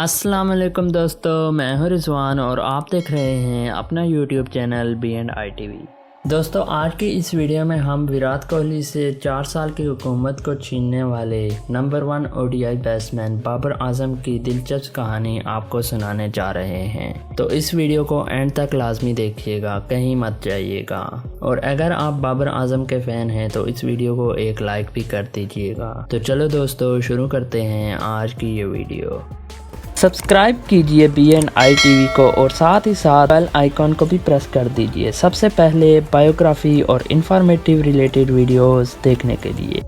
अस्सलाम वालेकुम दोस्तों, मैं हूं रिजवान और आप देख रहे हैं अपना यूट्यूब चैनल B&I TV। दोस्तों, आज की इस वीडियो में हम विराट कोहली से 4 साल की हुकूमत को छीनने वाले number 1 ODI batsman Babar Azam की दिलचस्प कहानी आपको सुनाने जा रहे हैं। तो इस वीडियो को एंड तक लाजमी देखिएगा, कहीं मत जाइएगा। और अगर आप बाबर आजम के फ़ैन हैं तो इस वीडियो को एक लाइक भी कर दीजिएगा। तो चलो दोस्तों, शुरू करते हैं आज की ये वीडियो। सब्सक्राइब कीजिए B&I TV को और साथ ही साथ बेल आइकॉन को भी प्रेस कर दीजिए सबसे पहले बायोग्राफी और इंफॉर्मेटिव रिलेटेड वीडियोस देखने के लिए।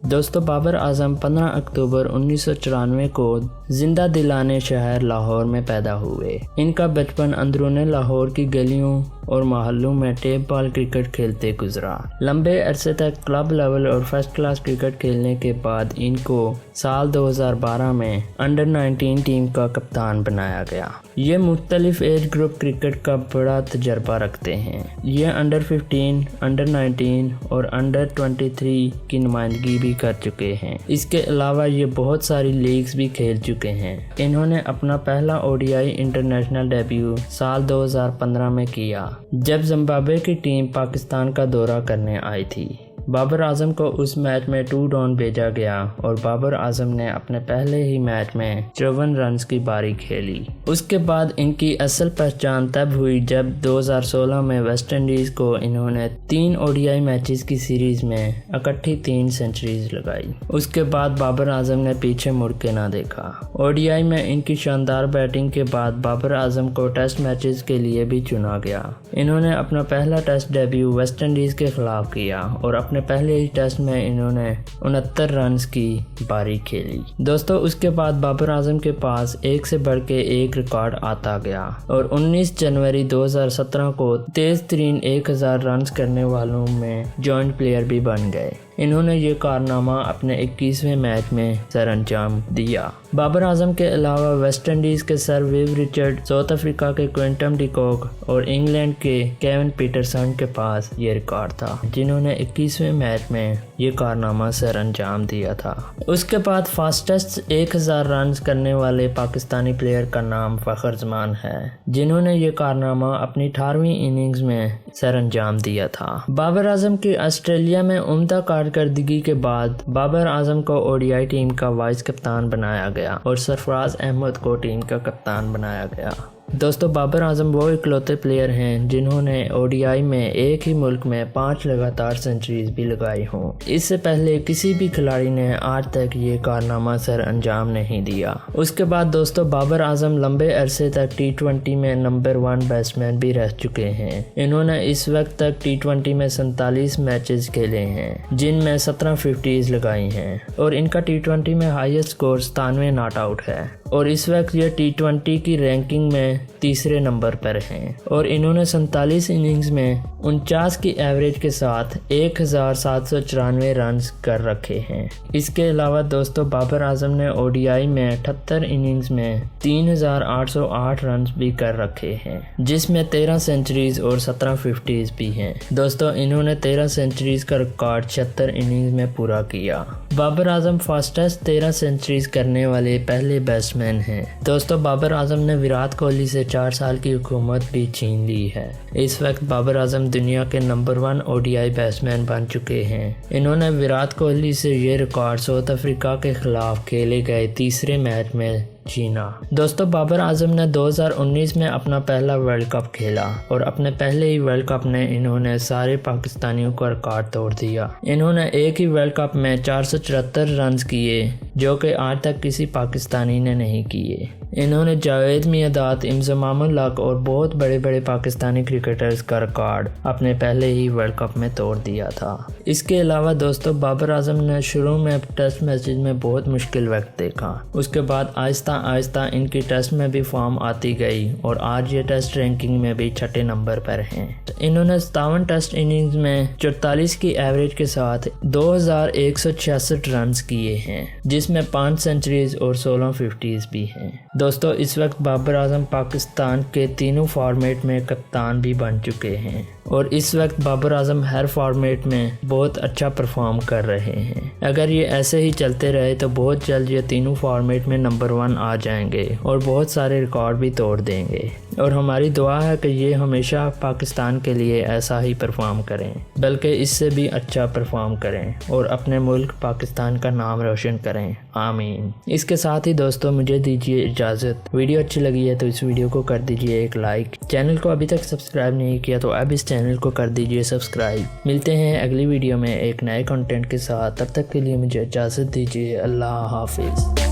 दोस्तों, बाबर आजम 15 अक्टूबर 1994 को जिंदा दिलाने शहर लाहौर में पैदा हुए। इनका बचपन अंदरूने लाहौर की गलियों और मोहल्लों में टेप बॉल क्रिकेट खेलते गुजरा। लंबे अरसे तक क्लब लेवल और फर्स्ट क्लास क्रिकेट खेलने के बाद इनको साल 2012 में अंडर 19 टीम का कप्तान बनाया गया। ये मुख्तलिफ एज ग्रुप क्रिकेट का बड़ा तजर्बा रखते हैं। ये अंडर 15, अंडर 19 और अंडर 23 की नुमाइंदगी भी कर चुके हैं। इसके अलावा ये बहुत सारी लीग्स भी खेल चुके हैं। इन्होंने अपना पहला ODI इंटरनेशनल डेब्यू साल 2015 में किया, जब जिम्बाब्वे की टीम पाकिस्तान का दौरा करने आई थी। बाबर आजम को उस मैच में 2 डाउन भेजा गया और बाबर आजम ने अपने पहले ही मैच में 54 रन्स की बारी खेली। उसके बाद इनकी असल पहचान तब हुई जब 2016 में वेस्ट इंडीज को इन्होंने 3 ODI मैचेस की सीरीज में इकट्ठी 3 सेंचुरीज लगाई। उसके बाद बाबर आजम ने पीछे मुड़ के ना देखा। ODI में इनकी शानदार बैटिंग के बाद बाबर आजम को टेस्ट मैचेस के लिए भी चुना गया। इन्होंने अपना पहला टेस्ट डेब्यू वेस्ट इंडीज के खिलाफ किया और अपने पहले ही टेस्ट में इन्होंने 69 रन्स की बारी खेली। दोस्तों, उसके बाद बाबर आजम के पास एक से बढ़ के एक रिकॉर्ड आता गया और 19 जनवरी 2017 को तेज तरीन 1000 रन्स करने वालों में जॉइंट प्लेयर भी बन गए। इन्होंने ये कारनामा अपने 21वें मैच में सरअंजाम दिया। बाबर आजम के अलावा वेस्ट इंडीज के सर विव रिचर्ड, साउथ अफ्रीका के क्विंटन डिकॉक और इंग्लैंड के केविन पीटरसन के पास ये रिकॉर्ड था, जिन्होंने 21वें मैच में ये कारनामा सरअंजाम दिया था। उसके बाद फास्टेस्ट 1000 रन करने वाले पाकिस्तानी प्लेयर का नाम फखर जमान है, जिन्होंने ये कारनामा अपनी 18वीं इनिंग्स में सरअंजाम दिया था। बाबर आजम की ऑस्ट्रेलिया में उम्दा कारकर्दगी के बाद बाबर आजम को ODI टीम का वाइस कप्तान बनाया गया और सरफराज अहमद को टीम का कप्तान बनाया गया। दोस्तों, बाबर आजम वो इकलौते प्लेयर हैं जिन्होंने ODI में एक ही मुल्क में 5 लगातार सेंचुरीज भी लगाई हों। इससे पहले किसी भी खिलाड़ी ने आज तक ये कारनामा सर अंजाम नहीं दिया। उसके बाद दोस्तों, बाबर आजम लंबे अरसे तक T20 में नंबर 1 बैट्समैन भी रह चुके हैं। इन्होंने इस वक्त तक T20 में 47 मैचेस खेले हैं, जिनमें 17 50s लगाई हैं और इनका T20 में हाईएस्ट स्कोर 97 नॉट आउट है और इस वक्त ये T20 की रैंकिंग में तीसरे नंबर पर हैं और इन्होंने 47 इनिंग्स में 49 की एवरेज के साथ 1794 रन कर रखे हैं। इसके अलावा दोस्तों, बाबर आजम ने ODI में 78 इनिंग्स में 3808 रन भी कर रखे हैं, जिसमें 13 सेंचुरीज और 17 50s भी हैं। दोस्तों, इन्होंने 13 सेंचुरीज का रिकॉर्ड 76 इनिंग्स में पूरा किया। बाबर आजम फास्टेस्ट 13 सेंचुरीज करने वाले पहले बैट्समैन हैं। दोस्तों, बाबर आजम ने विराट कोहली से 4 साल की हुकूमत भी छीन ली है। इस वक्त बाबर आजम दुनिया के नंबर 1 ODI बैट्समैन बन चुके हैं। इन्होंने विराट कोहली से ये रिकॉर्ड साउथ अफ्रीका के खिलाफ खेले गए तीसरे मैच में छीना। दोस्तों, बाबर आजम ने 2019 में अपना पहला वर्ल्ड कप खेला और अपने पहले ही वर्ल्ड कप में इन्होंने सारे पाकिस्तानियों का रिकॉर्ड तोड़ दिया। इन्होंने एक ही वर्ल्ड कप में 474 रन किए, जो कि आज तक किसी पाकिस्तानी ने नहीं किए। इन्होंने जावेद मियांदाद, इंजमामुल हक और बहुत बड़े बड़े पाकिस्तानी क्रिकेटर्स का रिकॉर्ड अपने पहले ही वर्ल्ड कप में तोड़ दिया था। इसके अलावा दोस्तों, बाबर आजम ने शुरू में टेस्ट मैचेस में बहुत मुश्किल वक्त देखा। उसके बाद आहिस्ता आहिस्ता इनकी टेस्ट में भी फॉर्म आती गई और आज ये टेस्ट रैंकिंग में भी 6ठे नंबर पर हैं। इन्होंने 57 टेस्ट इनिंग्स में 44 की एवरेज के साथ 2166 रन किए हैं, जिसमें 5 सेंचुरीज और 16 50s भी हैं। दोस्तों इस वक्त बाबर आजम पाकिस्तान के तीनों फॉर्मेट में कप्तान भी बन चुके हैं और इस वक्त बाबर आजम हर फॉर्मेट में बहुत अच्छा परफॉर्म कर रहे हैं। अगर ये ऐसे ही चलते रहे तो बहुत जल्द ये तीनों फॉर्मेट में नंबर 1 आ जाएंगे और बहुत सारे रिकॉर्ड भी तोड़ देंगे। और हमारी दुआ है कि ये हमेशा पाकिस्तान के लिए ऐसा ही परफॉर्म करें, बल्कि इससे भी अच्छा परफॉर्म करें और अपने मुल्क पाकिस्तान का नाम रोशन करें। आमीन। इसके साथ ही दोस्तों मुझे दीजिए इजाज़त। वीडियो अच्छी लगी है तो इस वीडियो को कर दीजिए एक लाइक। चैनल को अभी तक सब्सक्राइब नहीं किया तो अब इस चैनल को कर दीजिए सब्सक्राइब। मिलते हैं अगली वीडियो में एक नए कंटेंट के साथ। तब तक के लिए मुझे इजाज़त दीजिए। अल्लाह हाफिज़।